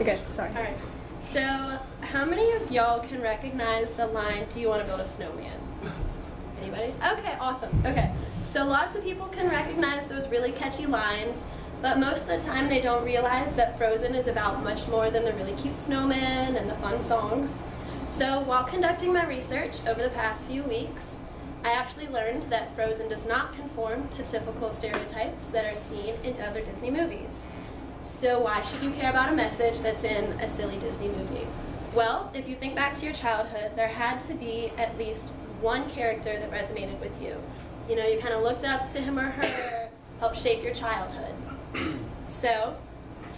Okay, sorry. All right. So, how many of y'all can recognize the line, "Do you want to build a snowman"? Anybody? Okay, awesome. Okay. So lots of people can recognize those really catchy lines, but most of the time they don't realize that Frozen is about much more than the really cute snowman and the fun songs. So while conducting my research over the past few weeks, I actually learned that Frozen does not conform to typical stereotypes that are seen in other Disney movies. So why should you care about a message that's in a silly Disney movie? Well, if you think back to your childhood, there had to be at least one character that resonated with you. You know, you kind of looked up to him or her, helped shape your childhood. So,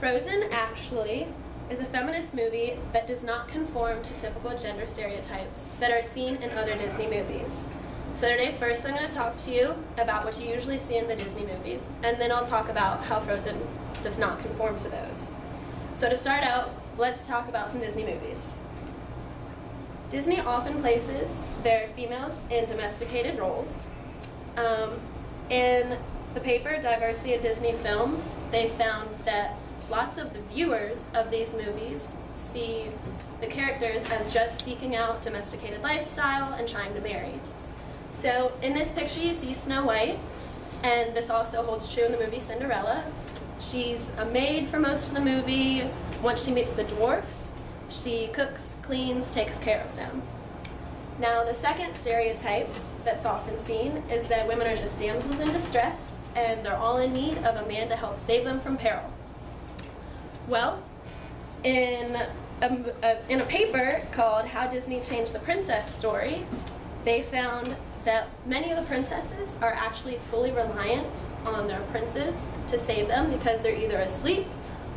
Frozen actually is a feminist movie that does not conform to typical gender stereotypes that are seen in other Disney movies. So today, first I'm going to talk to you about what you usually see in the Disney movies, and then I'll talk about how Frozen does not conform to those. So to start out, let's talk about some Disney movies. Disney often places their females in domesticated roles. In the paper Diversity in Disney Films, they found that lots of the viewers of these movies see the characters as just seeking out domesticated lifestyle and trying to marry. So in this picture you see Snow White, and this also holds true in the movie Cinderella. She's a maid for most of the movie. Once she meets the dwarfs, she cooks, cleans, takes care of them. Now the second stereotype that's often seen is that women are just damsels in distress and they're all in need of a man to help save them from peril. Well, in a paper called How Disney Changed the Princess Story, they found that many of the princesses are actually fully reliant on their princes to save them because they're either asleep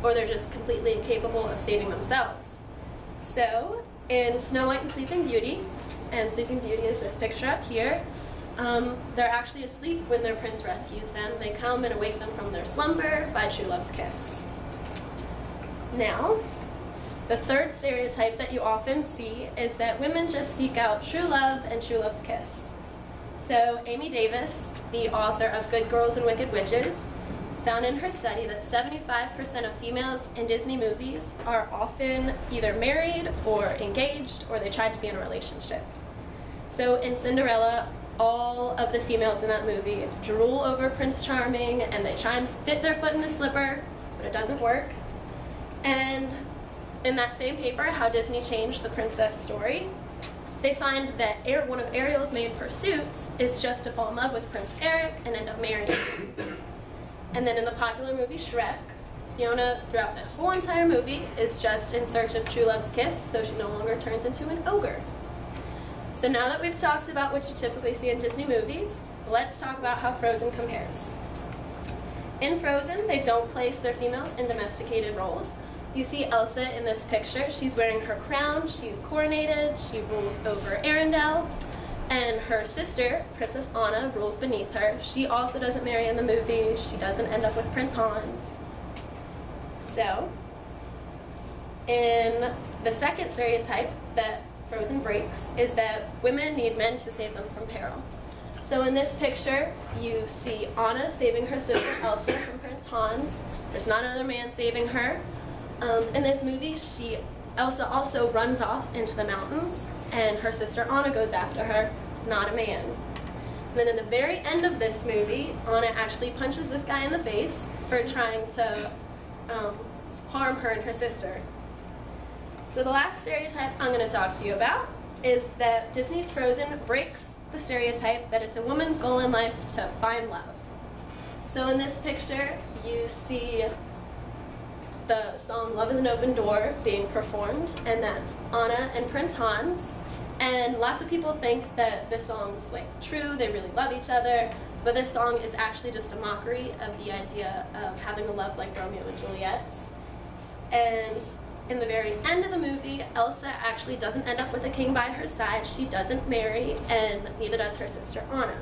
or they're just completely incapable of saving themselves. So, in Snow White and Sleeping Beauty, and Sleeping Beauty is this picture up here, they're actually asleep when their prince rescues them. They come and awake them from their slumber by true love's kiss. Now, the third stereotype that you often see is that women just seek out true love and true love's kiss. So Amy Davis, the author of Good Girls and Wicked Witches, found in her study that 75% of females in Disney movies are often either married or engaged, or they tried to be in a relationship. So in Cinderella, all of the females in that movie drool over Prince Charming and they try and fit their foot in the slipper, but it doesn't work. And in that same paper, How Disney Changed the Princess Story, they find that one of Ariel's main pursuits is just to fall in love with Prince Eric and end up marrying him. And then in the popular movie Shrek, Fiona, throughout the whole entire movie, is just in search of true love's kiss, so she no longer turns into an ogre. So now that we've talked about what you typically see in Disney movies, let's talk about how Frozen compares. In Frozen, they don't place their females in domesticated roles. You see Elsa in this picture. She's wearing her crown, she's coronated, she rules over Arendelle, and her sister, Princess Anna, rules beneath her. She also doesn't marry in the movie. She doesn't end up with Prince Hans. So, in the second stereotype that Frozen breaks is that women need men to save them from peril. So in this picture, you see Anna saving her sister Elsa from Prince Hans. There's not another man saving her. In this movie, Elsa also runs off into the mountains, and her sister Anna goes after her, not a man. And then in the very end of this movie, Anna actually punches this guy in the face for trying to harm her and her sister. So the last stereotype I'm going to talk to you about is that Disney's Frozen breaks the stereotype that it's a woman's goal in life to find love. So in this picture, you see the song Love is an Open Door being performed, and that's Anna and Prince Hans. And lots of people think that this song's like true, they really love each other, but this song is actually just a mockery of the idea of having a love like Romeo and Juliet's. And in the very end of the movie, Elsa actually doesn't end up with a king by her side. She doesn't marry, and neither does her sister Anna.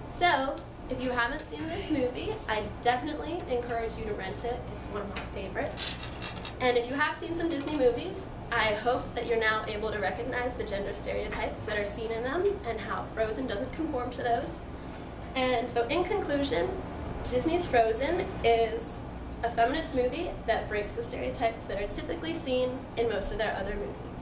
So, if you haven't seen this movie, I definitely encourage you to rent it. It's one of my favorites. And if you have seen some Disney movies, I hope that you're now able to recognize the gender stereotypes that are seen in them and how Frozen doesn't conform to those. And so in conclusion, Disney's Frozen is a feminist movie that breaks the stereotypes that are typically seen in most of their other movies.